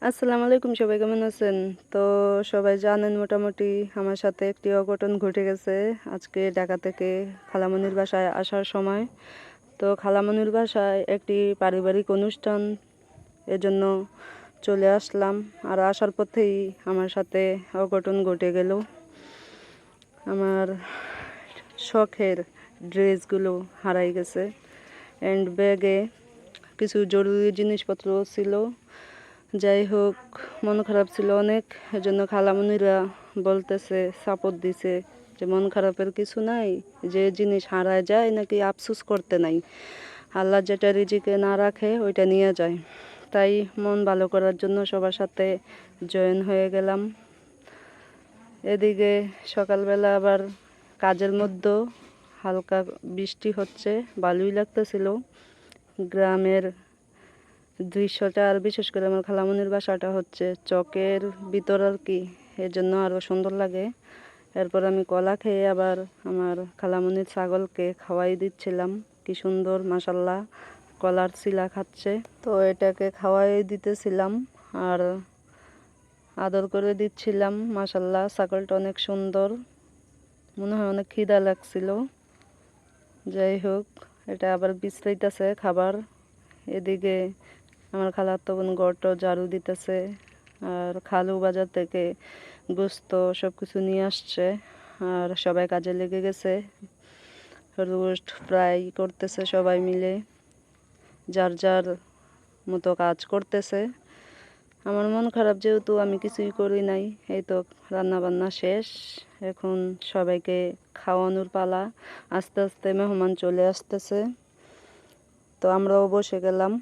আসসালামু আলাইকুম, সবাই কেমন আছেন? তো সবাই জানেন মোটামুটি আমার সাথে একটি অঘটন ঘটে গেছে আজকে ঢাকা থেকে খালামণির বাসায় আসার সময়। তো খালামণির বাসায় একটি পারিবারিক অনুষ্ঠান, এজন্য চলে আসলাম। আর আসার পথেই আমার সাথে অঘটন ঘটে গেল। আমার শখের ড্রেসগুলো হারাই গেছে, অ্যান্ড ব্যাগে কিছু জরুরি জিনিসপত্র ছিল। যাই হোক, মন খারাপ ছিল অনেক, এজন্য খালামণিরা বলতেছে, সাপোর্ট দিছে যে মন খারাপের কিছু নাই, যে জিনিস হারায় যায় নাকি আফসোস করতে নাই, আল্লাহ যেটা রিজিকে না রাখে ওইটা নিয়ে যায়। তাই মন ভালো করার জন্য সবার সাথে জয়েন হয়ে গেলাম। এদিকে সকালবেলা আবার কাজের মধ্যে হালকা বৃষ্টি হচ্ছে, ভালোই লাগতেছিল। গ্রামের দৃশ্যটা, আর বিশেষ করে আমার খালামণির বাসাটা হচ্ছে চকের ভিতর আর কি, এর জন্য আরও সুন্দর লাগে। এরপর আমি কলা খেয়ে আবার আমার খালামণির ছাগলকে খাওয়াই দিচ্ছিলাম। কি সুন্দর মাশাল্লাহ, কলার চিলা খাচ্ছে। তো এটাকে খাওয়াই দিতেছিলাম আর আদর করে দিচ্ছিলাম। মাশাল্লাহ, ছাগলটা অনেক সুন্দর, মনে হয় অনেক খিদা লাগছিল। যাই হোক, এটা আবার বিশ্রাইতেছে খাবার। এদিকে আমার খালাতো বোন ঘরটা ঝাড়ু দিতেছে, আর খালু বাজার থেকে গোস্ত সব কিছু নিয়ে আসছে, আর সবাই কাজে লেগে গেছে। রোস্ট ফ্রাই করতেছে সবাই মিলে, যার যার মতো কাজ করতেছে। আমার মন খারাপ, যেহেতু আমি কিছুই করি নাই। এই তো রান্না বান্না শেষ, এখন সবাইকে খাওয়ানোর পালা। আস্তে আস্তে মেহমান চলে আসতেছে, তো আমরাও বসে গেলাম।